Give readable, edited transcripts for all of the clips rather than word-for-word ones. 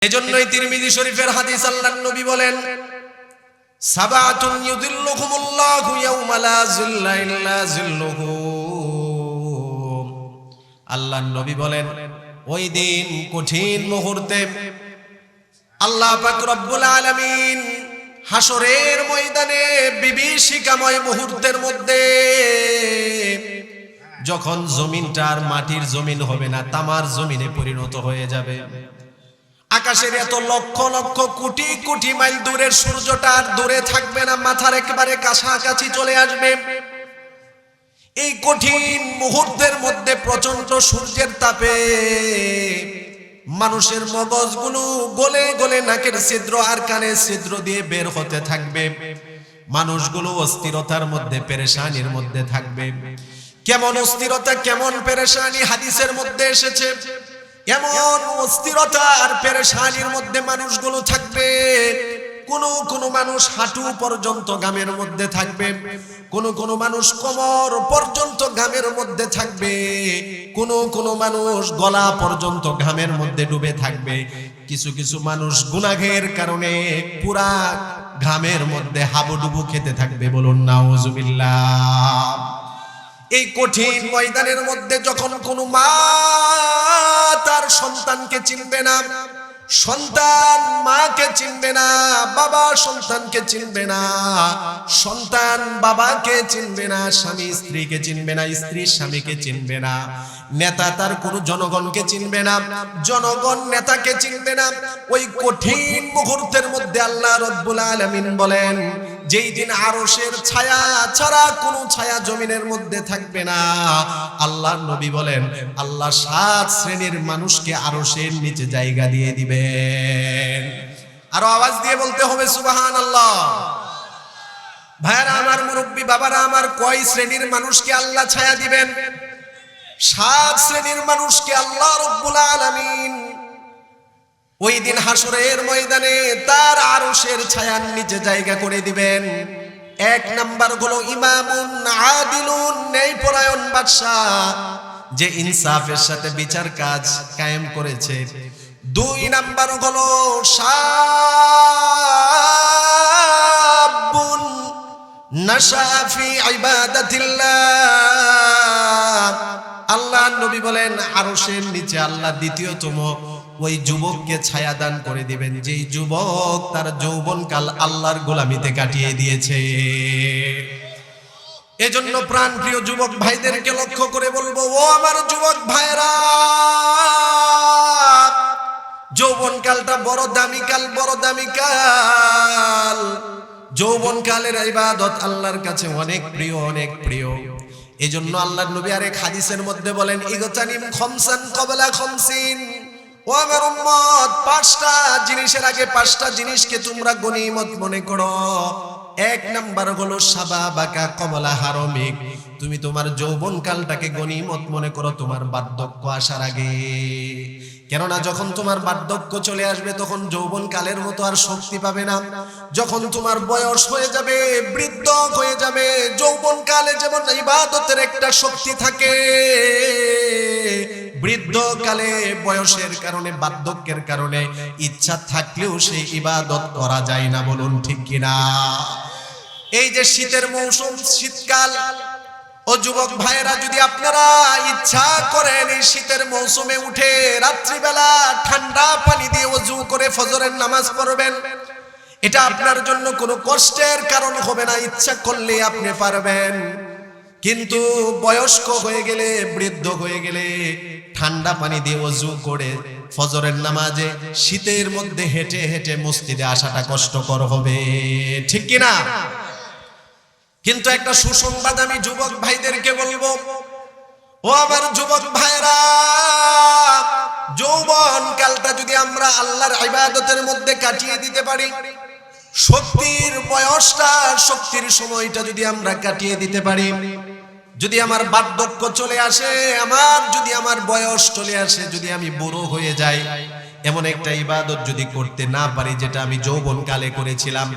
এজন্যই তিরমিজি শরীফের হাদিস আল্লাহর নবী বলেন, সাবাতুন ইউযিল্লুহুমুল্লাহু ইয়াওমা লা যিল্লা ইল্লা যিল্লুহু। আল্লাহর নবী বলেন, ওই দিন কঠিন মুহূর্তে আল্লাহ পাক রব্বুল আলামিন হাসরের ময়দানে বিভীষিকাময় মুহূর্তের মধ্যে যখন জমিনটা আর মাটির জমিন হবে না, তামার জমিনে পরিণত হয়ে যাবে। আকাশের এত লক্ষ লক্ষ কোটি কোটি মাইল দূরের সূর্যটা আর দূরে থাকবে না, মাথার একেবারে কাছাকাছি চলে আসবে। এই কঠিন মুহূর্তের মধ্যে প্রচন্ড সূর্যের তাপে মানুষের মগজগুলো গলে গলে নাকের ছিদ্র আর কানের ছিদ্র দিয়ে বের হতে থাকবে। মানুষগুলো অস্থিরতার মধ্যে, পেরেশানির মধ্যে থাকবে। কেমন অস্থিরতা, কেমন পেরেশানি হাদিসের মধ্যে এসেছে। এমন অস্থিরতা আর পেরেশানির মধ্যে মানুষগুলো থাকবে। কোন মানুষ হাঁটু পর্যন্ত ঘামের মধ্যে থাকবে, কোন মানুষ কোমর পর্যন্ত ঘামের মধ্যে থাকবে, কোন মানুষ গলা পর্যন্ত ঘামের মধ্যে ডুবে থাকবে। কিছু মানুষ গুনাহের কারণে পুরা ঘামের মধ্যে হাবুডুবু খেতে থাকবে। বলুন নাউজুবিল্লাহ। এই কঠিন ময়দানের মধ্যে যখন কোনো মা তার সন্তানকে চিনবে না, সন্তান মাকে চিনবে না, বাবা সন্তানকে চিনবে না, সন্তান বাবাকে চিনবে না, স্বামী স্ত্রীকে চিনবে না, স্ত্রী স্বামীকে চিনবে না, নেতা তার কোন জনগণকে চিনবে না, জনগণ নেতাকে চিনবে না। ওই কঠিন মুহূর্তের মধ্যে আল্লাহ রাব্বুল আলামিন বলেন, যেই দিন আরশের ছায়া ছাড়া কোনো ছায়া জমিনের মধ্যে থাকবে না। আল্লাহ নবী বলেন, আল্লাহ 7 শ্রেণীর মানুষকে আরশের নিচে জায়গা দিয়ে দিবেন। আরো আওয়াজ দিয়ে বলতে হবে সুবহানাল্লাহ। ভাইরা আমার, মুরব্বী বাবারা আমার, কয় শ্রেণীর মানুষকে আল্লাহ ছায়া দিবেন? 7 শ্রেণীর মানুষকে আল্লাহ রাব্বুল আলামিন ওই দিন হাসরের ময়দানে তার আরশের ছায়ার নিচে জায়গা করে দিবেন। 1 নাম্বার হলো ইমামুন আদিলুন, ন্যায়পরায়ণ বাদশা, যে ইনসাফের সাথে বিচার কাজ কায়েম করেছে। 2 নাম্বার হলো শাবুন নাশা ফি ইবাদাতিল্লাহ। আল্লাহ নবী বলেন, আরশের নিচে আল্লাহ দ্বিতীয়তম ওই যুবককে ছায়া দান করে দিবেন, যেই যুবক তার যৌবনকাল আল্লাহর গোলামিতে কাটিয়ে দিয়েছে। এজন্য প্রাণ প্রিয় যুবক ভাইদেরকে লক্ষ্য করে বলবো, ও আমার যুবক ভাইরা, যৌবনকালটা বড় দামি কাল, বড় দামি কাল। যৌবনকালের ইবাদত আল্লাহর কাছে অনেক প্রিয়, অনেক প্রিয়। এজন্য আল্লাহর নবী আরেক হাদিসের মধ্যে বলেন, ইগতানিম খামসান ক্বাবলা খামসিন। ও আমার উম্মত, 5টা জিনিসের আগে 5টা জিনিসকে তোমরা গনিমত মনে করো। 1 নাম্বার হলো শাবাবাকা ক্বাবলা হারামিক। তুমি তোমার যৌবনকালটাকে গনিমত মনে করো তোমার বার্ধক্য আসার আগে। কেননা যখন তোমার বার্ধক্য চলে আসবে তখন যৌবনকালের মতো আর শক্তি পাবে না। যখন তোমার বয়স হয়ে যাবে, বৃদ্ধ হয়ে যাবে, যৌবনকালে যেমন ইবাদতের একটা শক্তি থাকে, বৃদ্ধকালে বয়সের কারণে, বার্ধক্যের কারণে ইচ্ছা থাকলেও সেই ইবাদত করা যায় না। বলুন ঠিক কিনা? এই যে শীতের মৌসুম, শীতকাল, ও যুবক ভাইয়েরা, যদি আপনারা ইচ্ছা করেন এই শীতের মৌসুমে উঠে রাত্রিবেলা ঠান্ডা পানি দিয়ে ওযু করে ফজরের নামাজ পড়বেন, এটা আপনার জন্য কোনো কষ্টের কারণ হবে না। ইচ্ছা করলে আপনি পারবেন। কিন্তু বয়স্ক হয়ে গেলে, বৃদ্ধ হয়ে গেলে ঠান্ডা পানি দিয়ে ওযু করে ফজরের নামাজে শীতের মধ্যে হেঁটে হেঁটে মসজিদে আসাটা কষ্টকর হবে, ঠিক কিনা? কিন্তু একটা সুসংবাদ আমি যুবক ভাইদেরকে বলবো, ও আমার যুবক ভাইরা, যৌবন কালটা যদি আমরা আল্লাহর ইবাদতের মধ্যে কাটিয়ে দিতে পারি, শক্তির বয়সটা, শক্তির সময়টা যদি আমরা কাটিয়ে দিতে পারি, যদি আমার বার্ধক্য চলে আসে, যদি আমার বয়স চলে আসে, যদি আমি বুড়ো হয়ে যাই, এমন একটা ইবাদত যদি করতে না পারি যেটা আমি যৌবনকালে করেছিলাম,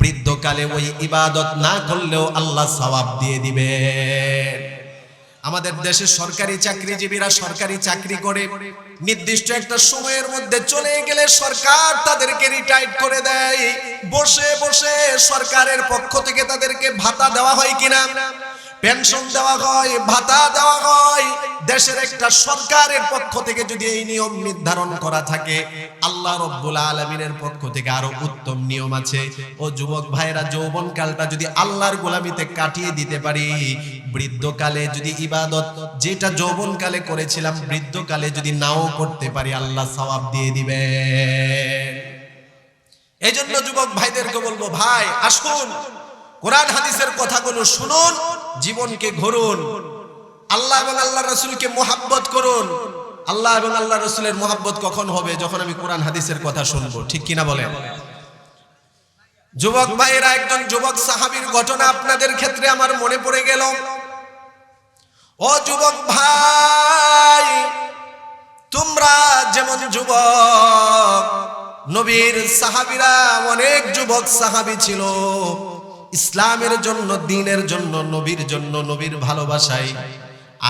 বৃদ্ধকালে ওই ইবাদত না করলেও আল্লাহ সওয়াব দিয়ে দিবেন। আমাদের দেশে সরকারি চাকরিজীবীরা সরকারি চাকরি করে নির্দিষ্ট একটা সময়ের মধ্যে চলে গেলে সরকার তাদেরকে রিটায়ার্ড করে দেয়। বসে বসে সরকারের পক্ষ থেকে তাদেরকে ভাতা দেওয়া হয় কিনা, পেনশন দেওয়া হয়, ভাতা দেওয়া হয়। দেশের একটা সরকারের পক্ষ থেকে যদি এই নিয়ম নির্ধারণ করা থাকে, আল্লাহ রাব্বুল আলামিনের পক্ষ থেকে আরো উত্তম নিয়ম আছে। ও যুবক ভাইরা, যৌবনকালটা যদি আল্লাহর গোলামিতে কাটিয়ে দিতে পারি, বৃদ্ধকালে যদি ইবাদত যেটা যৌবনকালে করেছিলাম বৃদ্ধকালে যদি নাও করতে পারি, আল্লাহ সওয়াব দিয়ে দিবেন। এই জন্য যুবক ভাইদেরকে বলবো, ভাই আসুন কোরআন হাদিসের কথাগুলো শুনুন, জীবনকে গড়ুন, আল্লাহ এবং আল্লাহ রাসূলকে মুহাব্বত করুন। আল্লাহ এবং আল্লাহ রাসূলের মুহাব্বত কখন হবে? যখন আমি কোরআন হাদিসের কথা শুনবো, ঠিক কিনা বলেন? যুবক ভাইরা, একজন যুবক সাহাবীর ঘটনা আপনাদের ক্ষেত্রে আমার মনে পড়ে গেল। ও যুবক ভাই, তোমরা যেমন যুবক, নবীর সাহাবীরা অনেক যুবক সাহাবী ছিল। ইসলামের জন্য, দ্বীনের জন্য, নবীর জন্য, নবীর ভালোবাসায়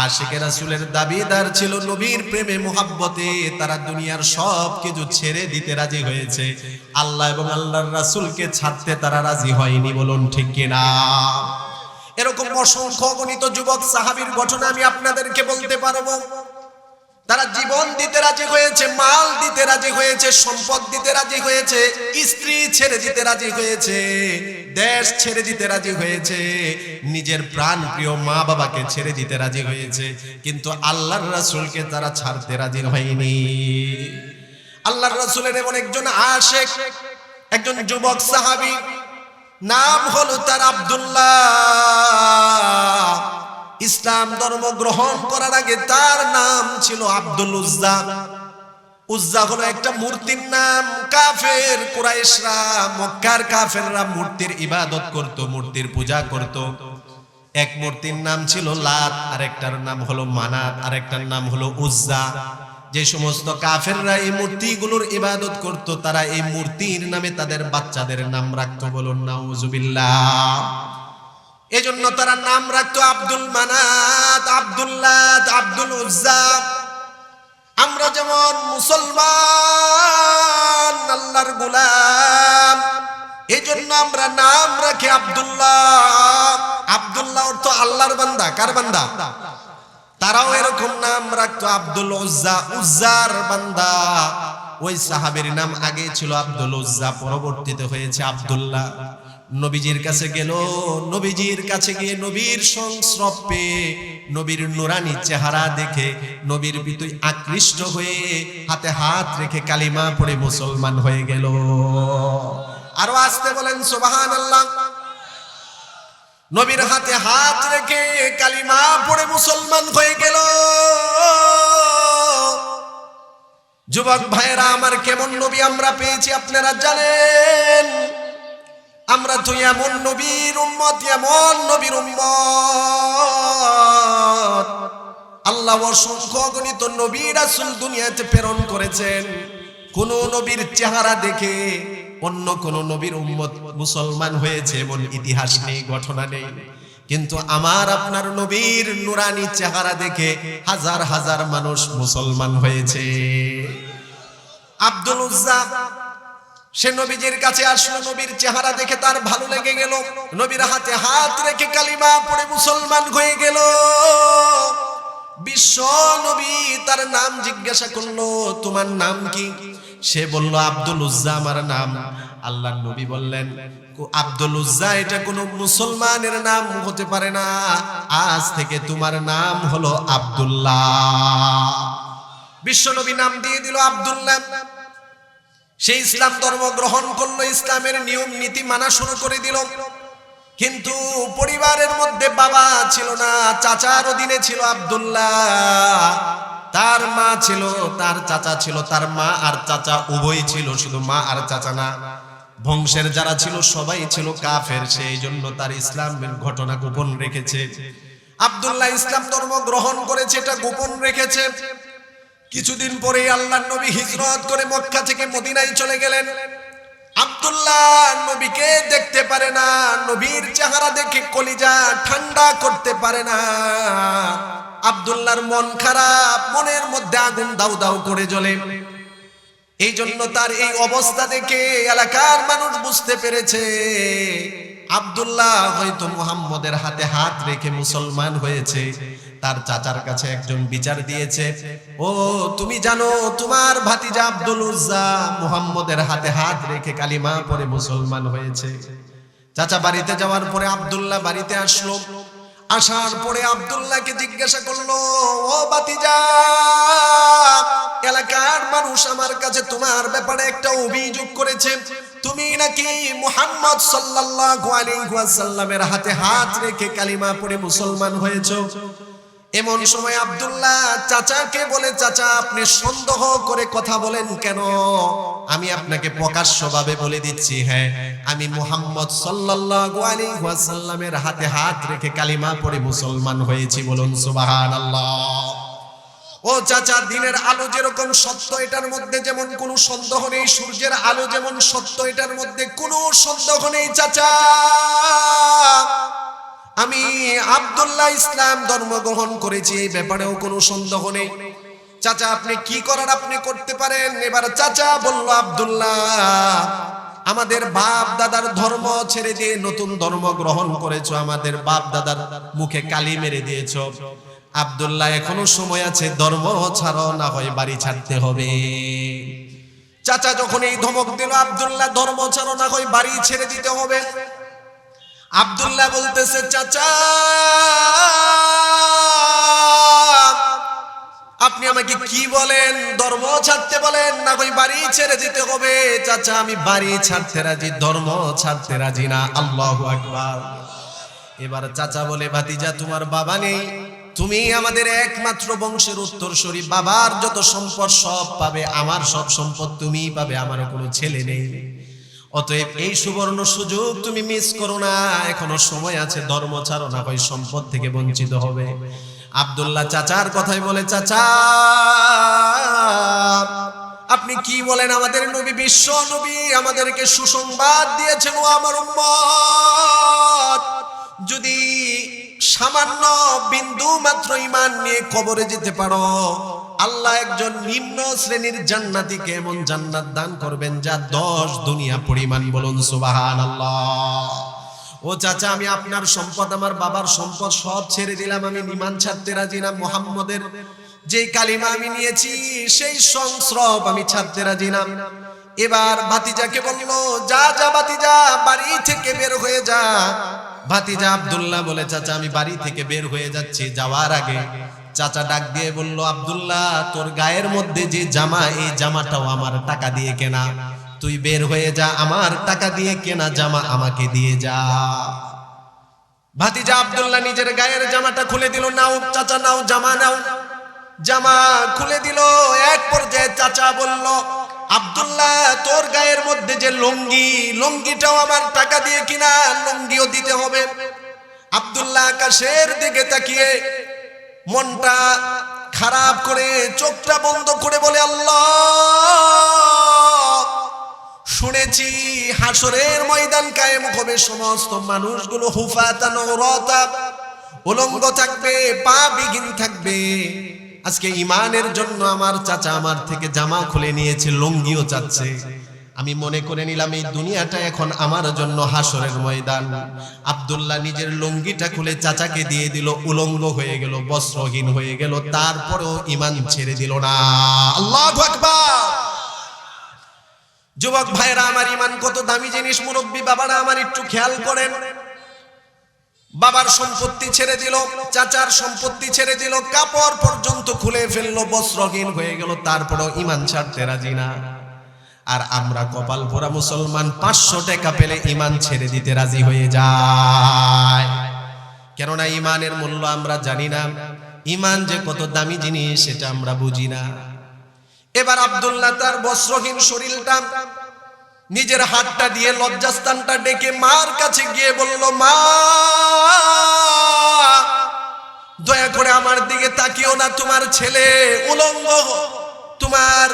আশিকে রাসূলের দাবিদার ছিল। নবীর প্রেমে মুহাব্বতে তারা দুনিয়ার সব কিছু ছেড়ে দিতে রাজি হয়েছে, আল্লাহ এবং আল্লাহর রাসূলকে ছাড়তে তারা রাজি হয়নি। বলুন ঠিক কিনা? এরকম অসংখ্য গণিত যুবক সাহাবীর ঘটনা আমি আপনাদেরকে বলতে পারবো। তারা জীবন দিতে রাজি হয়েছে, মাল দিতে রাজি হয়েছে, সম্পদ দিতে রাজি হয়েছে, স্ত্রী ছেড়ে দিতে রাজি হয়েছে, দেশ ছেড়ে দিতে রাজি হয়েছে, নিজের প্রাণ প্রিয় মা বাবাকে ছেড়ে দিতে রাজি হয়েছে, কিন্তু আল্লাহর রাসূলকে তারা ছাড়তে রাজি হয়নি। আল্লাহর রাসূলের এমন একজন আশিক, একজন যুবক সাহাবী, নাম হলো তার আব্দুল্লাহ। ইসলাম ধর্ম গ্রহণ করার আগে তার নাম ছিল আব্দুল উজ্জা। উজ্জা হলো একটা মূর্তির নাম। কাফের কুরাইশরা, মক্কার কাফেররা মূর্তির ইবাদত করত, মূর্তির পূজা করত। এক মূর্তির নাম ছিল লাত, আরেকটার নাম হলো মানাত, আরেকটার নাম হলো উজ্জা। যে সমস্ত কাফেররা এই মূর্তিগুলোর ইবাদত করত, তারা এই মূর্তির নামে তাদের বাচ্চাদের নাম রাখতো। বলুন নাউজুবিল্লাহ। এজন্য তারা নাম রাখতো আব্দুল মানাত, আব্দুল্লাহ, আব্দুল উজ্জা। আমরা যেমন মুসলমান, আল্লাহর গোলাম, এজন্য আমরা নাম রাখি আব্দুল্লাহ। আব্দুল্লাহ অর্থ আল্লাহর বান্দা। কার বান্দা? তারাও এরকম নাম রাখতো আব্দুল উজ্জা, উজ্জার বান্দা। ওই সাহাবীর নাম আগে ছিল আব্দুল উজ্জা, পরবর্তীতে হয়েছে আব্দুল্লাহ। নবীজির কাছে গেল, নবীজির কাছে গিয়ে নবীর সংস্রব পেয়ে, নবীর নুরানি চেহারা দেখে নবীর প্রতি আকৃষ্ট হয়ে হাতে হাত রেখে কালিমা পড়ে মুসলমান হয়ে গেল। আরো আসতে বলেন সুবহানাল্লাহ। নবীর হাতে হাত রেখে কালিমা পড়ে মুসলমান হয়ে গেল। যুবক ভাইরা আমার, কেমন নবী আমরা পেয়েছি আপনারা জানেন। আমরা তো এমন নবীর উম্মত, এমন নবীর উম্মত, আল্লাহ অসংখ্য গণিত নবী রাসূল দুনিয়াতে প্রেরণ করেছেন। কোন নবীর চেহারা দেখে অন্য কোন নবীর উম্মত মুসলমান হয়েছে এমন ইতিহাস নেই, ঘটনা নেই। কিন্তু আমার আপনার নবীর নুরানি চেহারা দেখে হাজার হাজার মানুষ মুসলমান হয়েছে। আব্দুল উজ্জা সে নবীজির কাছে আসলো, নবীর চেহারা দেখে তার ভালো লেগে গেল, নবীর হাতে হাত রেখে কালিমা পড়ে মুসলমান হয়ে গেল। বিশ্ব নবী তার নাম জিজ্ঞাসা করলো, তোমার নাম কি? সে বলল আব্দুল উজ্জা আমার নাম। আল্লাহর নবী বললেন, আব্দুল উজ্জা এটা কোনো মুসলমানের নাম হতে পারে না, আজ থেকে তোমার নাম হলো আব্দুল্লাহ। বিশ্ব নবী নাম দিয়ে দিল আব্দুল্লাহ। সে ইসলাম ধর্ম গ্রহণ করলো, ইসলামের নিয়ম নীতি মানা শুরু করে দিল। কিন্তু পরিবারের মধ্যে বাবা ছিল না, চাচার অধীনে ছিল আব্দুল্লাহ। তার মা ছিল, তার চাচা ছিল, তার মা আর চাচা উভয় ছিল, শুধু মা আর চাচা না। বংশের যারা ছিল সবাই ছিল কাফের। সেই জন্য তার ইসলামের ঘটনা গোপন রেখেছে। আব্দুল্লাহ ইসলাম ধর্ম গ্রহণ করেছে, এটা গোপন রেখেছে। কিছুদিন পরে আল্লাহর নবী হিজরত করে মক্কা থেকে মদিনায় চলে গেলেন। আব্দুল্লাহ নবীকে দেখতে পারে না, নবীর চেহারা দেখে কলিজা ঠান্ডা করতে পারে না। আব্দুল্লাহর মন খারাপ, মনের মধ্যে আগুন দাউ দাউ করে জ্বলে। এই জন্য তার এই অবস্থা দেখে এলাকার মানুষ বুঝতে পেরেছে আব্দুল্লাহ হয়তো মুহাম্মদের হাতে হাত রেখে মুসলমান হয়েছে। তার চাচার কাছে একজন বিচার দিয়েছে, ও তুমি জানো তোমার ভাতিজা আব্দুল উজ্জা মুহাম্মদের হাতে হাত রেখে কালিমা পড়ে মুসলমান হয়েছে। চাচা বাড়িতে যাওয়ার পরে আব্দুল্লাহ বাড়িতে আসলো। আসার পরে আব্দুল্লাহকে জিজ্ঞাসা করলো, ও ভাতিজা, এলাকার মানুষ আমার কাছে তোমার ব্যাপারে একটা অভিযোগ করেছে, তুমি নাকি মুহাম্মদ সাল্লাল্লাহু আলাইহি ওয়াসাল্লামের হাতে হাত রেখে কালিমা পড়ে মুসলমান হয়েছো। এমন সময় আব্দুল্লাহ চাচাকে বলে, চাচা আপনি সন্দেহ করে কথা বলেন কেন? আমি আপনাকে প্রকাশ্যভাবে বলে দিচ্ছি, হ্যাঁ আমি মুহাম্মদ সাল্লাল্লাহু আলাইহি ওয়াসাল্লামের হাতে হাত রেখে কালিমা পড়ে মুসলমান হয়েছি। বলুন সুবহানাল্লাহ। ও চাচা, দিনের আলো যেরকম সত্য এটার মধ্যে যেমন কোনো সন্দেহ নেই, সূর্যের আলো যেমন সত্য এটার মধ্যে কোনো সন্দেহ নেই। চাচা আমি আব্দুল্লাহ ইসলাম ধর্ম গ্রহণ করেছি, এই ব্যাপারেও কোনো সন্দেহ নেই। চাচা আপনি কি করার আপনি করতে পারেন। এবার চাচা বলল, আব্দুল্লাহ আমাদের বাপ দাদার ধর্ম ছেড়ে দিয়ে নতুন ধর্ম গ্রহণ করেছো, আমাদের বাপ দাদার মুখে কালি মেরে দিয়েছো। আব্দুল্লাহ এখনো সময় আছে, ধর্ম ছাড়ো, না হয় বাড়ি ছাড়তে হবে। চাচা যখন এই ধমক দিল, আব্দুল্লাহ ধর্ম ছাড়ো, না হয় বাড়ি ছেড়ে দিতে হবে। আব্দুল্লাহ বলতেছে, চাচা আপনি আমাকে কি বলেন, ধর্ম ছাড়তে বলেন না কই বাড়ি ছেড়ে দিতে হবে? চাচা আমি বাড়ি ছাড়তে রাজি, ধর্ম ছাড়তে রাজি না। আল্লাহু আকবার। এবার চাচা বলে, ভাতিজা তোমার বাবা নেই, তুমি আমাদের একমাত্র বংশের উত্তরসূরি, বাবার যত সম্পদ সব পাবে, আমার সব সম্পদ তুমিই পাবে, আমারও কোনো ছেলে নেই। অতএব এই সুবর্ণ সুযোগ তুমি মিস করো না, এখনো সময় আছে, ধর্ম ছাড়ো, না হয় সম্পদ থেকে বঞ্চিত হবে। আব্দুল্লাহ চাচার কথাই বলে, চাচা আপনি কি বলেন? আমাদের নবী, বিশ্ব নবী আমাদেরকে সুসংবাদ দিয়েছেন, ও আমার উম্মত, যদি সামান্য বিন্দু মাত্র ঈমান নিয়ে কবরে যেতে পারো, আল্লাহ একজন নিম্ন শ্রেণীর জান্নাতীকে এমন জান্নাত দান করবেন যা 10 দুনিয়া পরিমাণ। বলুন সুবহানাল্লাহ। ও চাচা আমি আপনার সম্পদ, আমার বাবার সম্পদ সব ছেড়ে দিলাম, আমি ঈমান ছাড়তে রাজি না। মুহাম্মদের যে কালিমা আমি নিয়েছি সেই সংস্রব আমি ছাড়তে রাজি না। এবার ভাতিজাকে বলল, যা যা ভাতিজা বাড়ি থেকে বের হয়ে যা। ভাতিজা আব্দুল্লাহ বলে, চাচা আমি বাড়ি থেকে বের হয়ে যাচ্ছি। যাওয়ার আগে চাচা ডাক দিয়ে বলল, আব্দুল্লাহ তোর গায়ের মধ্যে যে জামা, এই জামাটাও আমার টাকা দিয়ে কেনা, তুই বের হয়ে যা, আমার টাকা দিয়ে কেনা জামা আমাকে দিয়ে যা। ভাতিজা আব্দুল্লাহ নিজের গায়ের জামাটা খুলে দিল, নাও চাচা নাও জামা নাও। জামা খুলে দিল। এক পর্যায়ে চাচা বলল, আব্দুল্লাহ তোর গায়ের মধ্যে যে লুঙ্গি, লুঙ্গিটাও আমার টাকা দিয়ে কিনা, লুঙ্গিও দিতে হবে। আব্দুল্লাহ আকাশের দিকে তাকিয়ে মনটা খারাপ করে চোখটা বন্ধ করে বলে, আল্লাহ শুনেছি হাসরের ময়দান কায়েম হবে, সমস্ত মানুষগুলো হুফাতান উরাতা, উলঙ্গ থাকবে, পা বিহীন থাকবে। আজকে ঈমানের জন্য আমার চাচা আমার থেকে জামা খুলে নিয়েছে, লুঙ্গিও চাচ্ছে। আমি মনে করে নিলাম এই দুনিয়াটা এখন আমার জন্য হাসরের ময়দান। আব্দুল্লাহ নিজের লুঙ্গিটা খুলে চাচাকে দিয়ে দিল, উলঙ্গ হয়ে গেল, বস্ত্রহীন হয়ে গেল, তারপরেও ঈমান ছেড়ে দিল না। আল্লাহু আকবার। যুবক ভাইরা আমার, ঈমান কত দামি জিনিস, মুরব্বী বাবারা আমার একটু খেয়াল করেন। বাবার সম্পত্তি ছেড়ে দিল, চাচার সম্পত্তি ছেড়ে দিল, কাপড় পর্যন্ত খুলে ফেললো, বস্ত্রহীন হয়ে গেল, তারপরেও ঈমান ছাড়তে রাজি না। আর আমরা কপাল পোড়া মুসলমান, 500 টাকা পেলে ঈমান ছেড়ে দিতে রাজি হয়ে যায়। কেননা ঈমানের মূল্য আমরা জানি না, ঈমান যে কত দামি জিনিস সেটা আমরা বুঝি না। এবার আব্দুল্লাহ তার বস্ত্রহীন শরীরটা নিজের হাতটা দিয়ে লজ্জাস্থানটা ডেকে মার কাছে গিয়ে বলল, মা দয়া করে আমার দিকে তাকিও না, তোমার ছেলে উলঙ্গ, তোমার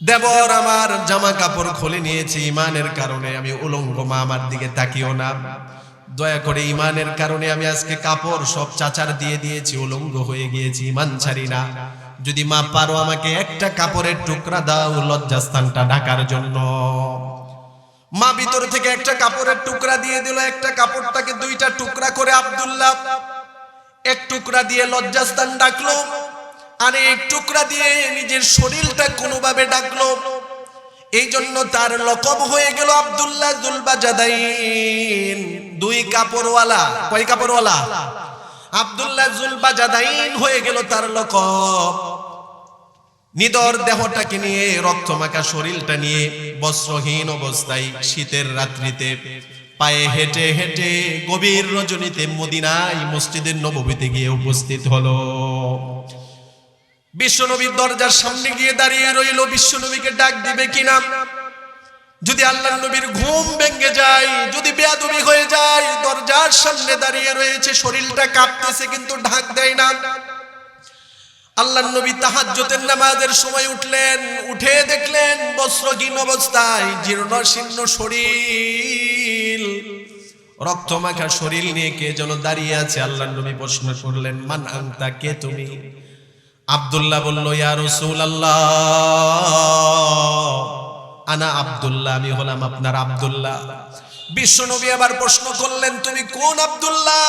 দেবর আমার জামা কাপড় খুলে নিয়েছে ঈমানের কারণে, আমি উলঙ্গ, মা আমার দিকে তাকিও না। দয়া করে ইমানের কারণে আমি আজকে কাপড় সব চাচার দিয়ে দিয়েছি, উলঙ্গ হয়ে গিয়েছি, ইমান ছাড়ি না। যদি মা পারো আমাকে একটা কাপড়ের টুকরা দাও লজ্জাস্থানটা ঢাকার জন্য। মা ভিতর থেকে একটা কাপড়ের টুকরা দিয়ে দিল। একটা কাপড়টাকে দুইটা টুকরা করে আব্দুল্লাহ এক টুকরা দিয়ে লজ্জাস্থান ডাকলো, আর এক টুকরা দিয়ে নিজের শরীরটা কোনোভাবে ডাকলো। এই জন্য তার লকব হয়ে গেল আব্দুল্লাহ জুলবাজাদাইন, দুই কাপড়ওয়ালা। কয় কাপড়ওয়ালা? আব্দুল্লাহ জুলবাজাদাইন হয়ে গেল তার লকব। নিদর দেহটাকে নিয়ে, রক্তমাখা শরীরটা নিয়ে, বস্ত্রহীন অবস্থায় শীতের রাত্রিতে পায়ে হেঁটে হেঁটে গভীর রজনীতে মদিনায় মসজিদের নববীতে গিয়ে উপস্থিত হলো। বিশ্বনবীর দরজার সামনে গিয়ে দাঁড়িয়ে রইল। বিশ্বনবীকে ডাক দিবে কিনা, যদি আল্লাহর নবীর ঘুম ভেঙে যায়, যদি বেয়াদবি হয়ে যায়, দরজার সামনে দাঁড়িয়ে রয়েছে, শরীরটা কাঁপতেছে কিন্তু ডাক দেয় না। আল্লাহর নবী তাহাজ্জুদের নামাজের সময় উঠলেন, উঠে দেখলেন বস্ত্রহীন অবস্থায়, জীর্ণ শীর্ণ শরীর, রক্তমাখা শরীর নিয়ে কে যেন দাঁড়িয়ে আছে। আল্লাহর নবী প্রশ্ন করলেন, মান আনতা, কে তুমি? আব্দুল্লাহ বলল, ইয়া রাসূলুল্লাহ, আনা আব্দুল্লাহ, আমি হলাম আপনার আব্দুল্লাহ। বিশ্বনবী আবার প্রশ্ন করলেন, তুমি কোন আব্দুল্লাহ?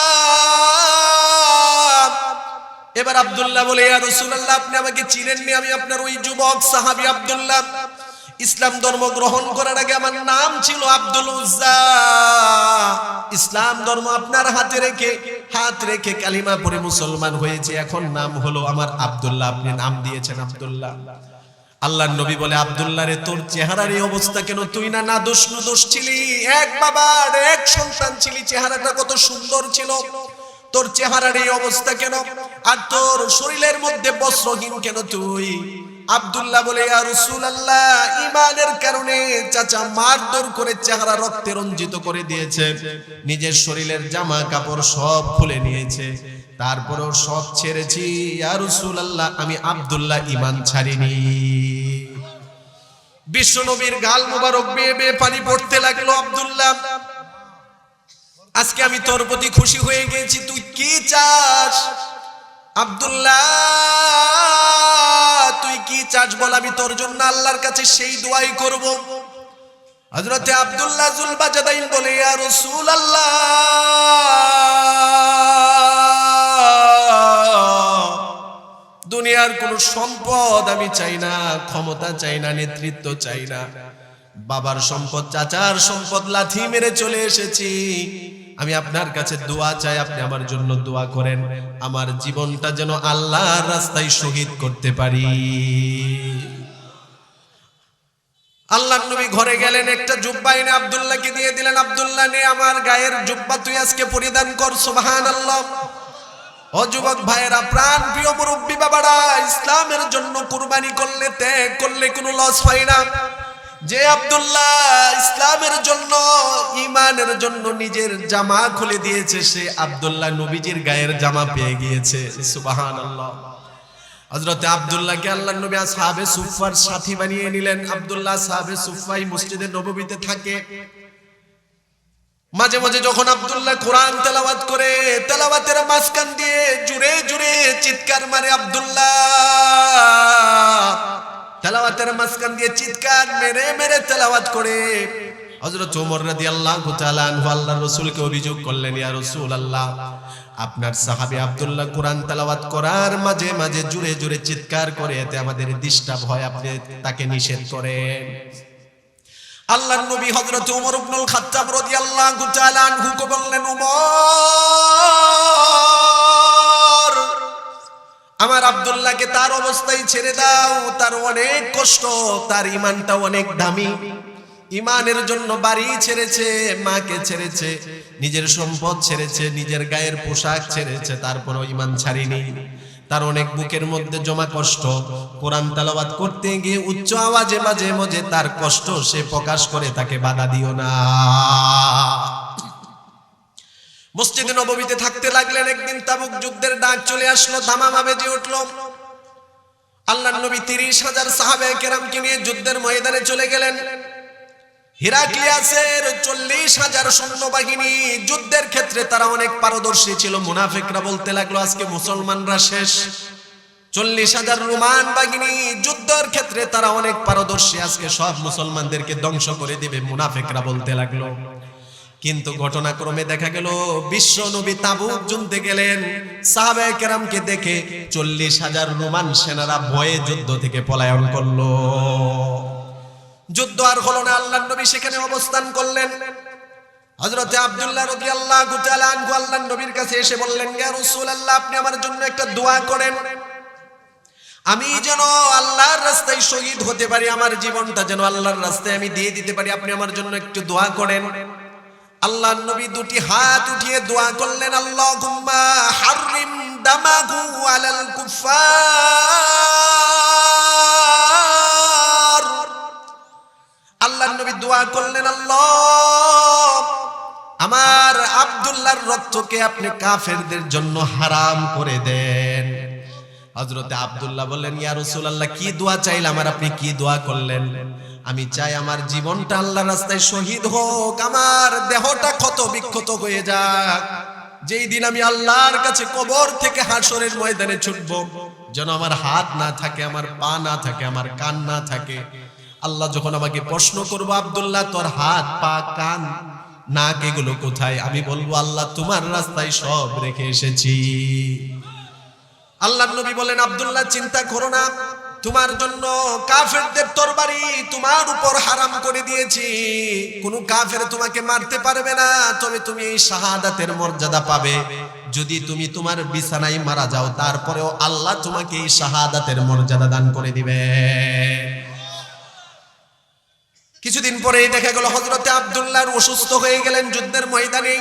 এবার আব্দুল্লাহ বলে, ইয়া রাসূলুল্লাহ, আপনি আমাকে চিনেননি, আমি আপনার ওই যুবক সাহাবী আব্দুল্লাহ। ইসলাম ধর্ম গ্রহণ করার আগে আমার নাম ছিল আব্দুল উজ্জা। ইসলাম ধর্ম আপনার হাত রেখে কালিমা পড়ে মুসলমান হয়েছে, এখন নাম হলো আমার আব্দুল্লাহ, আপনি নাম দিয়েছেন আব্দুল্লাহ। আল্লাহর নবী বলে, আব্দুল্লাহ রে, তোর চেহারার এই অবস্থা কেন? তুই না নাদোষ নুদোষ ছিলি, এক বাবার এক সন্তান ছিলি, চেহারাটা কত সুন্দর ছিল, তোর চেহারার এই অবস্থা কেন? আর তোর শরীরের মধ্যে বস্ত্রহীন কেন তুই? আব্দুল্লাহ বলে, ইয়া রাসূলুল্লাহ, ঈমানের কারণে চাচা মারধর করে চেহারা রক্তে রঞ্জিত করে দিয়েছে, নিজের শরীরের জামা কাপড় সব খুলে নিয়েছে, তারপরেও সব ছেড়েছি। ইয়া রাসূলুল্লাহ, আমি আব্দুল্লাহ ঈমান ছাড়িনি। বিশ্বনবীর গাল মোবারক বেয়ে বেয়ে পানি পড়তে লাগলো। আব্দুল্লাহ, আজকে আমি তোর প্রতি খুশি হয়ে গেছি, তুই কি চাস? আব্দুল্লাহ, তুই কি চাস বল, আমি তোর জন্য আল্লাহর কাছে সেই দোয়াই করব। হযরতে আব্দুল্লাহ জুলবাজাদাইন বলে, ইয়া রাসূলুল্লাহ, দুনিয়ার কোন সম্পদ আমি চাই না, ক্ষমতা চাই না, নেতৃত্ব চাই না, বাবার সম্পদ, চাচার সম্পদ লাথি মেরে চলে এসেছি। আমি আপনার কাছে দোয়া চাই, আপনি আমার জন্য দোয়া করেন, আমার জীবনটা যেন আল্লাহর রাস্তায় শহীদ করতে পারি। আল্লাহর নবী ঘরে গেলেন, একটা জুব্বা এনে আব্দুল্লাহকে দিয়ে দিলেন। আব্দুল্লাহ, নে আমার গায়ের জুব্বা তুই আজকে পরিধান কর। সুবহানাল্লাহ। ও যুবক ভাইয়েরা, প্রাণ প্রিয় মুরব্বী বাবারা, ইসলামের জন্য কুরবানি করলে, ত্যাগ করলে কোনো লস হয় না। যে আব্দুল্লাহ ইসলামের জন্য, ঈমানের জন্য নিজের জামা খুলে দিয়েছে, সে আব্দুল্লাহ নবীজির গায়ের জামা পেয়ে গিয়েছে। সুবহানাল্লাহ। হযরত আব্দুল্লাহকে আল্লাহর নবী আসহাবে সুফফার সাথী বানিয়ে নিলেন। আব্দুল্লাহ আসহাবে সুফফাই মসজিদে নববীতে থাকে। মাঝে মাঝে যখন আব্দুল্লাহ কোরআন তেলাওয়াত করে, তেলাওয়াতের মাঝখান দিয়ে জুড়ে জুড়ে চিৎকার মারে আব্দুল্লাহ। তেলাওয়াতের মাঝখান দিয়ে চিৎকার মেরে মেরে তেলাওয়াত করে। হযরত ওমর রাদিয়াল্লাহু তাআলা আনহু আল্লাহর রাসূলকে অভিযোগ করলেন, ইয়া রাসূলুল্লাহ, আপনার সাহাবী আব্দুল্লাহ কোরআন তেলাওয়াত করার মাঝে মাঝে জুড়ে জুড়ে চিৎকার করে, এতে আমাদের ডিস্টার্ব হয়, আপনি তাকে নিষেধ করেন। আল্লাহর নবী হযরত ওমর ইবনুল খাত্তাব রাদিয়াল্লাহু তাআলা আনহুকে বললেন, ওমর, আমার আব্দুল্লাহকে তার অবস্থায় ছেড়ে দাও, তার অনেক কষ্ট, তার ঈমানটা অনেক দামি। ঈমানের জন্য বাড়ি ছেড়েছে, মাকে ছেড়েছে, নিজের সম্পদ ছেড়েছে, নিজের গায়ের পোশাক ছেড়েছে, তারপরও ঈমান ছাড়েনি। তার অনেক বুকের মধ্যে জমা কষ্ট। কোরআন তেলাওয়াত করতে গিয়ে উচ্চ আওয়াজে মাঝে মাঝে তার কষ্ট সে প্রকাশ করে, তাকে বাধা দিও না। মসজিদে নববীতে থাকতে লাগলেন। একদিন তাবুক যুদ্ধের ডাক চলে আসলো, দামামা বেজে উঠলো। আল্লাহর নবী ৩০,০০০ সাহাবায়ে কেরামকে নিয়ে যুদ্ধের ময়দানে চলে গেলেন। হিরাক্লিয়াসের 40,000 সৈন্যবাহিনী, যুদ্ধের ক্ষেত্রে তারা অনেক পারদর্শী ছিল। মুনাফিকরা বলতে লাগলো আজকে মুসলমানরা শেষ। 40,000 রোমান বাহিনী, যুদ্ধের ক্ষেত্রে তারা অনেক পারদর্শী, আজকে সব মুসলমানদেরকে ধ্বংস করে দিবে, মুনাফিকরা বলতে লাগলো। কিন্তু ঘটনাক্রমে দেখা গেল বিশ্ব নবী তাবুক যুদ্ধে গেলেন, সাহাবায়ে কেরামকে দেখে 40,000 রোমান সেনারা ভয়ে যুদ্ধ থেকে পলায়ন করলো। যুদ্ধ আর হলো না, আল্লাহর নবী সেখানে অবস্থান করলেন। হযরতে আব্দুল্লাহ রাদিয়াল্লাহু তাআলা আনহু আল্লাহর নবীর কাছে এসে বললেন, ইয়া রাসূলুল্লাহ, আপনি আমার জন্য একটা দোয়া করেন, আমি যেন আল্লাহর রাস্তায় শহীদ হতে পারি, আমার জীবনটা যেন আল্লাহর রাস্তায় আমি দিয়ে দিতে পারি, আপনি আমার জন্য একটু দোয়া করেন। আল্লাহর নবী দুটি হাত উঠিয়ে দোয়া করলেন, আল্লাহুম্মা হাররিম দামাহু আলাল কুফার। আল্লাহর নবী দোয়া করলেন, আল্লাহ, আমার আব্দুল্লাহর রক্তকে আপনি কাফেরদের জন্য হারাম করে দেন। হযরতে আব্দুল্লাহ বললেন, ইয়া রাসূলুল্লাহ, কি দোয়া চাইলাম আর আপনি কি দোয়া করলেন? আমি চাই আমার জীবনটা আল্লাহর রাস্তায় শহীদ হোক, আমার দেহটা ক্ষত বিক্ষত হয়ে যাক, যেই দিন আমি আল্লাহর কাছে কবর থেকে হাসরের ময়দানে ছুটব, যেন আমার হাত না থাকে, আমার পা না থাকে, আমার কান না থাকে। আল্লাহ যখন আমাকে প্রশ্ন করবো, আব্দুল্লাহ তোর হাত পা কান নাক এগুলো কোথায়, আমি বলবো আল্লাহ তোমার রাস্তায় সব রেখে এসেছি। আল্লাহর নবী বলেন, আব্দুল্লাহ চিন্তা করো না, তোমার জন্য কাফেরদের তরবারি তোমার উপর হারাম করে দিয়েছি, কোন কাফের তোমাকে মারতে পারবে না, তবে তুমি এই শাহাদাতের মর্যাদা পাবে। যদি তুমি তোমার বিছানায় মারা যাও, তারপরেও আল্লাহ তোমাকে এই শাহাদাতের মর্যাদা দান করে দিবে। কিছুদিন পরেই দেখা গেল হযরতে আব্দুল্লাহর অসুস্থ হয়ে গেলেন যুদ্ধের ময়দানে।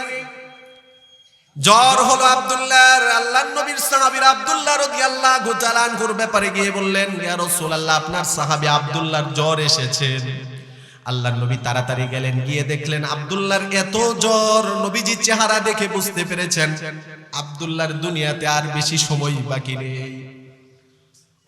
জ্বর হলো আব্দুল্লাহর। আল্লাহর নবীর সাহাবীরা আব্দুল্লাহ রাদিয়াল্লাহু তাআলা আনহুর ব্যাপারে গিয়ে বললেন, ইয়া রাসূলুল্লাহ, আপনার সাহাবী আব্দুল্লাহর জ্বর এসেছে। আল্লাহর নবী তাড়াতাড়ি গেলেন, গিয়ে দেখলেন আব্দুল্লাহর এত জ্বর, নবীজি চেহারা দেখে বুঝতে পেরেছেন আব্দুল্লাহর দুনিয়াতে আর বেশি সময় বাকি নেই।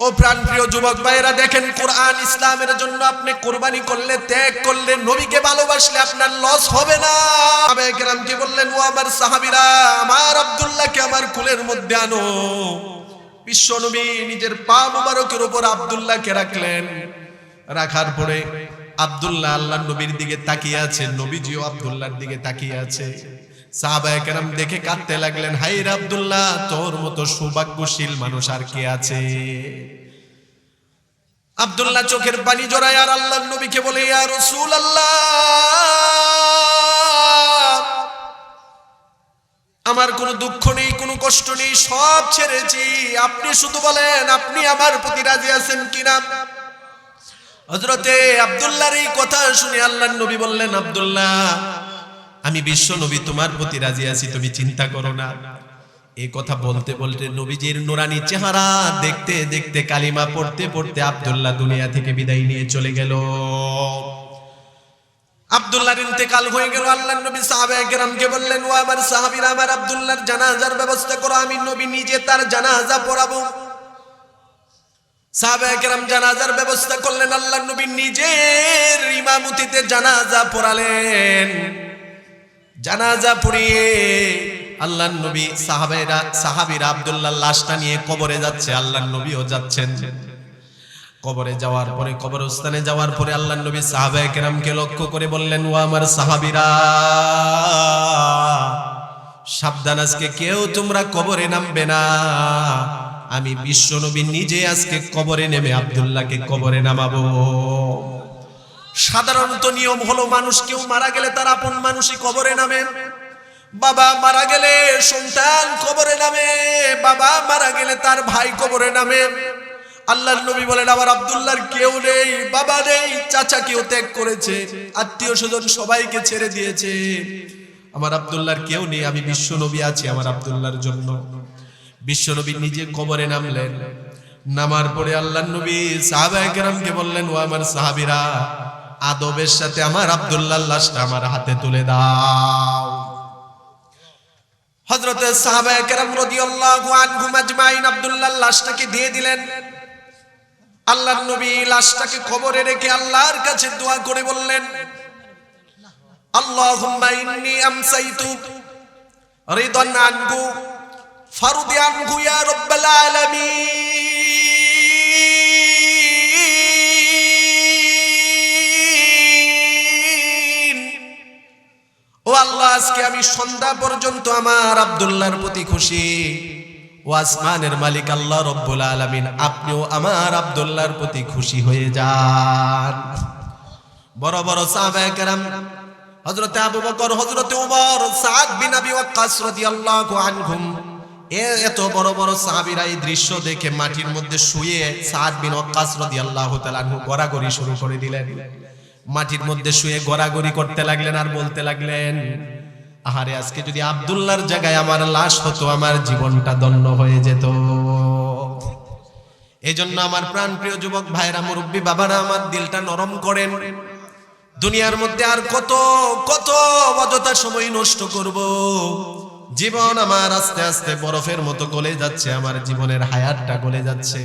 ও প্রাণপ্রিয় যুবক ভাইরা, দেখেন কোরআন ইসলামের জন্য আপনি কুরবানি করলে, ত্যাগ করলে, নবীকে ভালোবাসলে আপনার লস হবে না। সাহাবায়ে কেরামকে বললেন, ও আমার সাহাবীরা, আমার আব্দুল্লাহকে আমার কুলের মধ্যে আনো। বিশ্ব নবী নিজের পা মোবারকের উপর আব্দুল্লাহকে রাখলেন। রাখার পরে আব্দুল্লাহ আল্লাহর নবীর দিকে তাকিয়ে আছে, নবীজিও আব্দুল্লাহর দিকে তাকিয়ে আছে। সাহাবায়ে কেরাম দেখে কাঁদতে লাগলেন, হায় রে আব্দুল্লাহ, তোর মতো সৌভাগ্যশীল মানুষ আর কে আছে? আব্দুল্লাহ চোখের পানি জড়ায় আর আল্লাহর নবীকে বলে, ইয়া রাসূলুল্লাহ, আমার কোনো দুঃখ নেই, কোনো কষ্ট নেই, সব ছেড়েছি, আপনি শুধু বলেন আপনি আমার প্রতি রাজি আছেন কিনা। হযরতে আব্দুল্লাহর এই কথা শুনে আল্লাহর নবী বললেন, আব্দুল্লাহ, আমি বিশ্ব নবী তোমার প্রতি রাজি আছি, তুমি চিন্তা করো না। এই কথা বলতে বলতে নবীজির নুরানি চেহারা দেখতে দেখতে, কালিমা পড়তে পড়তে আব্দুল্লাহ দুনিয়া থেকে বিদায় নিয়ে চলে গেল। আব্দুল্লাহর ইন্তেকাল হয়ে গেল। আল্লাহর নবী সাহাবায়ে কেরামকে বললেন, ও আমার সাহাবীরা, আমার আব্দুল্লাহর জানাজার ব্যবস্থা করো, আমি নবী নিজে তার জানাজা পড়াবো। সাহাবায়ে কেরাম জানাজার ব্যবস্থা করলেন। আল্লাহর নবী নিজের ইমামতিতে জানাজা পড়ালেন। জানাজা পড়িয়ে আল্লাহর নবী সাহাবীরা আব্দুল্লাহর লাশটা নিয়ে কবরে যাচ্ছে, আল্লাহর নবীও যাচ্ছেন। কবরে যাওয়ার পরে, কবরস্থানে যাওয়ার পরে আল্লাহর নবী সাহাবায়ে কেরামকে লক্ষ্য করে বললেন, ও আমার সাহাবীরা, সাবধান, আজকে কেউ তোমরা কবরে নামবে না। আমি বিশ্ব নবী নিজে আজকে কবরে নেমে আব্দুল্লাহকে কবরে নামাবো। সাধারণত নিয়ম হলো, মানুষ কেউ মারা গেলে তার আপন মানুষই কবরে নামে। বাবা মারা গেলে সন্তান কবরে নামে, বাবা মারা গেলে তার ভাই কবরে নামে। আল্লাহর নবী বলেন, আমার আব্দুল্লাহর কেউ নেই, বাবা নেই, চাচা কেউ ত্যাগ করেছে, আত্মীয় স্বজন সবাইকে ছেড়ে দিয়েছে, আমার আব্দুল্লাহর কেউ নেই, আমি বিশ্ব নবী আছি আমার আব্দুল্লাহর জন্য। বিশ্ব নবী নিজে কবরে নামলেন। নামার পরে আল্লাহর নবী সাহাবায়ে কেরামকে বললেন, ও আমার সাহাবীরা, আদবের সাথে আমার আব্দুল্লাহর লাশটা আমার হাতে তুলে দাও। হযরত সাহাবায়ে কেরাম রাদিয়াল্লাহু আনহুম আজমাইন আব্দুল্লাহর লাশটাকে দিয়ে দিলেন। আল্লাহর নবী লাশটাকে কবরে রেখে আল্লাহর কাছে দোয়া করে বললেন, আল্লাহুম্মা ইন্নী আমসাইতু রিদান আনহু ফারদি আনহু ইয়া রাব্বাল আলামিন। ও আল্লাহ, আজকে আমি সন্ধ্যা পর্যন্ত আমার আব্দুল্লাহর প্রতি খুশি। ও আসমানের মালিক আল্লাহ রব্বুল আলামিন, আপনিও আমার আব্দুল্লাহর প্রতি খুশি হয়ে যান। বড় বড় সাহাবায়ে কেরাম হযরত আবু বকর, হযরত ওমর, সাদ বিন আবি ওয়াক্কাস রাদিয়াল্লাহু আনহুম, এত বড় বড় সাহাবীরা এই দৃশ্য দেখে মাটির মধ্যে শুয়ে সাদ বিন ওয়াক্কাস রাদিয়াল্লাহু তাআলা আনহু গড়াগড়ি শুরু করে দিলেন। মাটির মধ্যে শুয়ে গড়াগড়ি করতে লাগলেন আর বলতে লাগলেন, আহারে, আজকে যদি আব্দুল্লাহর জায়গায় আমার লাশ হতো, আমার জীবনটা ধন্য হয়ে যেত। এজন্য আমার প্রাণপ্রিয় যুবক ভাইরা, মুরব্বী বাবারা, আমার দিলটা নরম করেন। দুনিয়ার মধ্যে আর কত কত অযথা সময় নষ্ট করব। জীবন আমার আস্তে আস্তে বরফের মতো গলে যাচ্ছে, আমার জীবনের হায়াতটা গলে যাচ্ছে,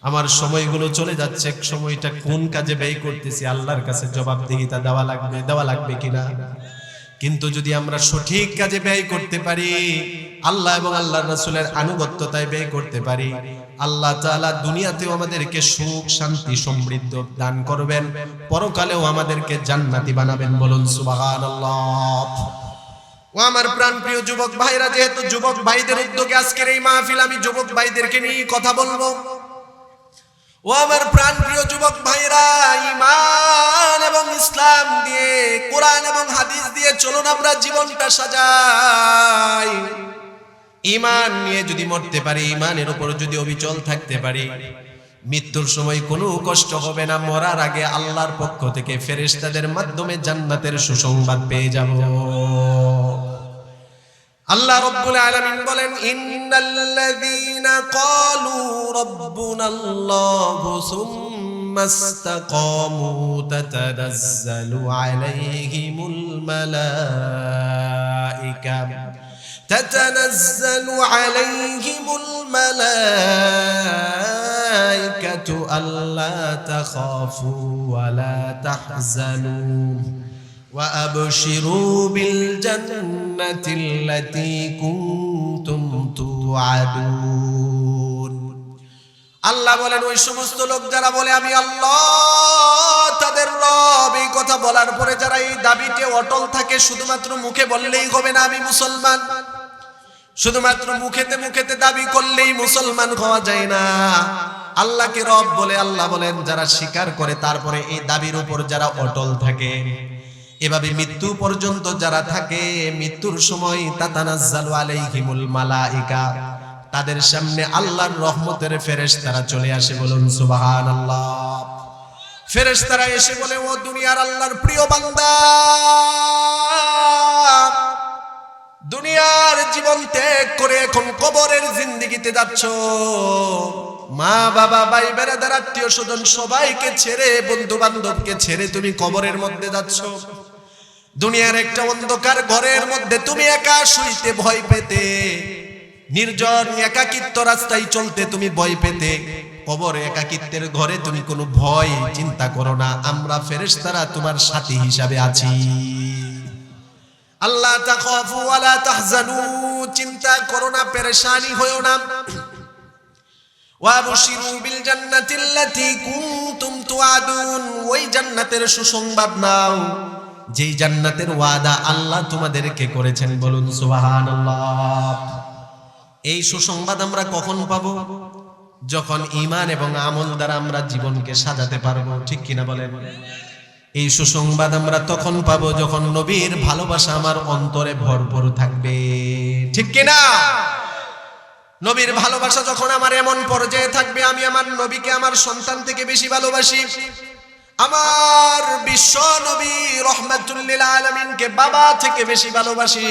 আমার সময়গুলো চলে যাচ্ছে। সময়টা কোন কাজে ব্যয় করতেছি, আল্লাহর কাছে জবাবদিহিতা দেওয়া লাগবে কিনা। কিন্তু যদি আমরা সঠিক কাজে ব্যয় করতে পারি, আল্লাহ এবং আল্লাহর রাসূলের আনুগত্যতায় ব্যয় করতে পারি, আল্লাহ তাআলা দুনিয়াতেও আমাদেরকে সুখ, শান্তি, সমৃদ্ধি দান করবেন, পরকালেও আমাদেরকে জান্নাতি বানাবেন। বলুন সুবহানাল্লাহ। ও আমার প্রাণপ্রিয় যুবক ভাইরা, যেহেতু যুবক ভাইদের উদ্যোগে আজকের এই মাহফিল, আমি যুবক ভাইদেরকে নিয়ে কথা বলবো। ও আমার প্রাণপ্রিয় যুবক ভাইরা, ঈমান এবং ইসলাম দিয়ে, কোরআন এবং হাদিস দিয়ে চলুন আমরা জীবনটা সাজাই। ঈমান নিয়ে যদি মরতে পারি, ঈমানের উপর যদি অবিচল থাকতে পারি, মৃত্যুর সময় কোনো কষ্ট হবে না। মরার আগে আল্লাহর পক্ষ থেকে ফেরেশতাদের মাধ্যমে জান্নাতের সুসংবাদ পেয়ে যাব। আল্লাহ রাব্বুল আলামিন বলেন, ইন্নাল্লাযীনা ক্বালু রাব্বুনাল্লাহু সুম্মা ইসতাকামু তাতানাজ্জালু আলাইহিমুল মালাইকাতু আল্লা তাখাফু ওয়া লা তাহজানু وأبشروا بالجنة التي كنتم توعدون। আল্লাহ বলেন, ওই সমস্ত লোক যারা বলে আমি আল্লাহ তাদের রব, এই কথা বলার পরে যারা এই দাবিতে অটল থাকে, শুধুমাত্র মুখে বললেই হবে না আমি মুসলমান, শুধুমাত্র মুখেতে দাবি করলেই মুসলমান হওয়া যায় না। আল্লাহকে রব বলে আল্লাহ বলেন যারা স্বীকার করে, তারপরে এই দাবির উপর যারা অটল থাকে, এভাবে মৃত্যু পর্যন্ত যারা থাকে, মৃত্যুর সময় তাতানাজ্জালু আলাইহিমুল মালাইকা, তাদের সামনে আল্লাহর রহমতের ফেরেশতারা চলে আসে। বলুন সুবহানাল্লাহ। ফেরেশতারা এসে বলে, ও দুনিয়ার আল্লাহর প্রিয় বান্দা, দুনিয়ার জীবন ত্যাগ করে এখন কবরের জিন্দেগিতে যাচ্ছ। মা বাবা, ভাই বেরাদার, আত্মীয় স্বজন সবাইকে ছেড়ে, বন্ধু বান্ধবকে ছেড়ে তুমি কবরের মধ্যে যাচ্ছ। দুনিয়ার একটা অন্ধকার ঘরের মধ্যে তুমি একা শুইতে ভয় পেতে, নির্জন একাকিত্ব রাস্তায় চলতে তুমি ভয় পেতে, কবরে একাকিত্বের ঘরে তুমি কোনো ভয় চিন্তা করো না, আমরা ফেরেশতারা তোমার সাথী হিসাবে আছি। আল্লাহ তাখাফু ওয়া লা তাহজানু, চিন্তা করো না, পেরেশানি হয়ো না। ওয়াবশিরু বিল জান্নাতিল্লাতী কুনতুম তুআদুন, ওই জান্নাতের সুসংবাদ নাও যেই জান্নাতের ওয়াদা আল্লাহ তোমাদেরকে করেছেন। বলুন সুবহানাল্লাহ। এই সুসংবাদ আমরা কখন পাবো? যখন ঈমান এবং আমল দ্বারা আমরা জীবনকে সাজাতে পারবো। ঠিক কিনা বলেন? এই সুসংবাদ আমরা তখন পাবো যখন নবীর ভালোবাসা আমার অন্তরে ভরপুর থাকবে। ঠিক কিনা? নবীর ভালোবাসা যখন আমার এমন পর্যায়ে থাকবে, আমি আমার নবীকে আমার সন্তান থেকে বেশি ভালোবাসি, আমার বিশ্ব নবী রাহমাতুল লিল আলামিনকে বাবা থেকে বেশি ভালোবাসি,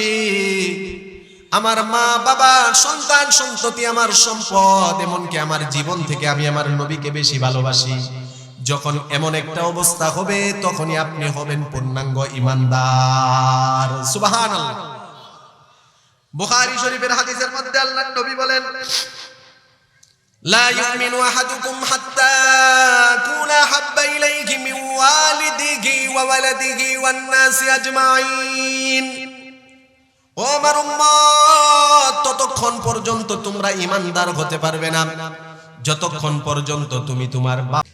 আমার মা বাবা, সন্তান সন্ততি আমার সম্পদ, এমনকি আমার জীবন থেকে আমি আমার নবীকে বেশি ভালোবাসি, যখন এমন একটা অবস্থা হবে, তখনই আপনি হবেন পূর্ণাঙ্গ ঈমানদার। সুবহানাল্লাহ। বুখারী শরীফের হাদিসের মধ্যে আল্লাহর নবী বলেন, লা ইউমিনু আহাদুকুম হাত্তা কুনা হাব্বা ইলাইহি মিন ওয়ালিদিহি ওয়া ওয়া ওয়ালাদিহি ওয়ান নাসি আজমাইন। ও আমার উম্মত, ততক্ষণ পর্যন্ত তোমরা ঈমানদার হতে পারবে না যতক্ষণ পর্যন্ত তুমি তোমার বাপ।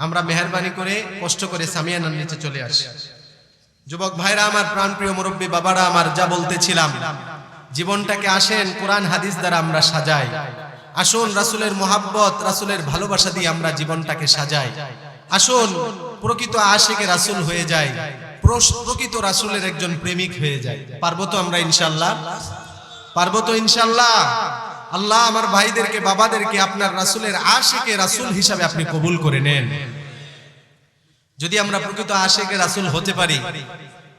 আমরা মেহেরবানি করে কষ্ট করে সামিয়ানার নিচে চলে আসি। যুবক ভাইরা আমার, প্রাণপ্রিয় মুরব্বী বাবারা আমার, যা বলতেছিলাম, জীবনটাকে আসেন কোরআন হাদিস দ্বারা আমরা সাজাই। আসুন রাসূলের মোহাব্বত, রাসূলের ভালোবাসা দিয়ে আমরা জীবনটাকে সাজাই। আসুন প্রকৃত আশিকে রাসূল হয়ে যায়, প্রকৃত রাসূলের একজন প্রেমিক হয়ে যায়। পারবো তো আমরা ইনশাআল্লাহ? পারবো তো ইনশাআল্লাহ? আল্লাহ আমার ভাইদেরকে, বাবাদেরকে আপনার রাসূলের আশিকে রাসূল হিসাবে আপনি কবুল করে নেন। যদি আমরা প্রকৃত আশিকে রাসূল হতে পারি,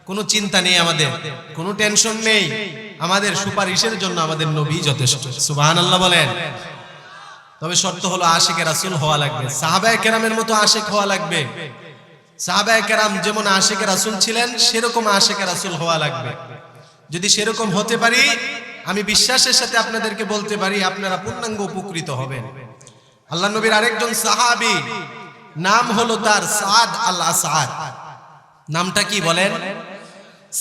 কোনো চিন্তা নেই, আমাদের কোনো টেনশন নেই, আমাদের সুপারিশের জন্য আমাদের নবী যথেষ্ট। সুবহানাল্লাহ বলেন। তবে শর্ত হলো আশিকে রাসূল হওয়া লাগবে, সাহাবায়ে কেরামের মতো আশিক হওয়া লাগবে। সাহাবায়ে কেরাম যেমন আশিকে রাসূল ছিলেন, সেরকম আশিকে রাসূল হওয়া লাগবে। যদি সেরকম হতে পারি, আমি বিশ্বাসের সাথে আপনাদেরকে বলতে পারি আপনারা পূর্ণাঙ্গ উপকৃত হবেন। আল্লাহ নবীর আরেকজন সাহাবী, নাম হলো তার সাদ আল আসআদ। নামটা কি বলেন?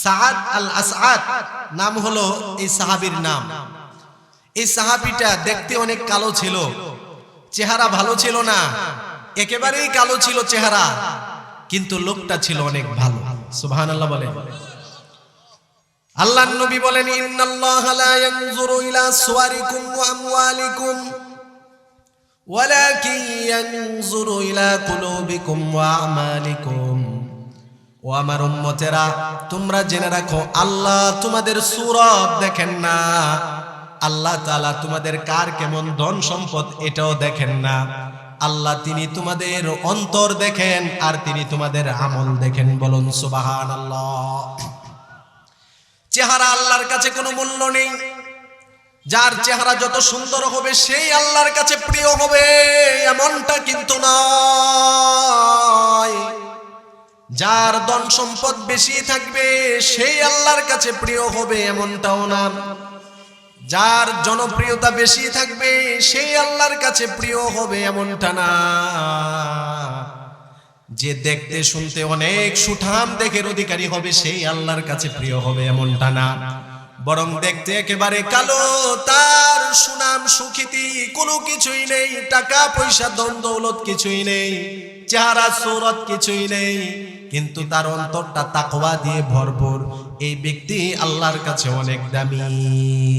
সাদ আল আসআদ নাম হলো এই সাহাবীর নাম। এই সাহাবীটা দেখতে অনেক কালো ছিল, চেহারা ভালো ছিল না, একেবারেই কালো ছিল চেহারা, কিন্তু লোকটা ছিল অনেক ভালো। সুবহানাল্লাহ বলেন। আল্লাহর নবী বলেন, ইন্নাল্লাহা লা ইয়ানজুরু ইলা সুওয়ারিকুম ওয়া আমওয়ালিকুম ওয়ালাকিন ইয়ানজুরু ইলা কুলুবিকুম ওয়া আমালিকুম। ও আমার উম্মতেরা, তোমরা জেনে রাখো, আল্লাহ তোমাদের সূরত দেখেন না, আল্লাহ তাআলা তোমাদের কার কেমন ধন সম্পদ এটাও দেখেন না। আল্লাহ তিনি তোমাদের অন্তর দেখেন, আর তিনি তোমাদের আমল দেখেন। বলুন সুবহানাল্লাহ। চেহারা আল্লাহর কাছে কোনো মূল্য নেই। যার চেহারা যত সুন্দর হবে সেই আল্লাহর কাছে প্রিয় হবে, এমনটা কিন্তু নয়। যার ধন সম্পদ বেশি থাকবে সেই আল্লাহর কাছে প্রিয় হবে, এমনটাও না। যার জনপ্রিয়তা বেশি থাকবে সেই আল্লাহর কাছে প্রিয় হবে, এমনটা না। যে দেখতে শুনতে অনেক সুঠাম দেহের অধিকারী হবে সেই আল্লাহর কাছে প্রিয় হবে, এমনটা না। বরং দেখতে একেবারে কালো, তার সুনাম সুখ্যাতি কোনো কিছুই নেই, টাকা পয়সা ধন দৌলত কিছুই নেই, চেহারা সূরত কিছুই নেই, কিন্তু তার অন্তরটা তাকওয়া দিয়ে ভরপুর, এই ব্যক্তি আল্লাহর কাছে অনেক দামি।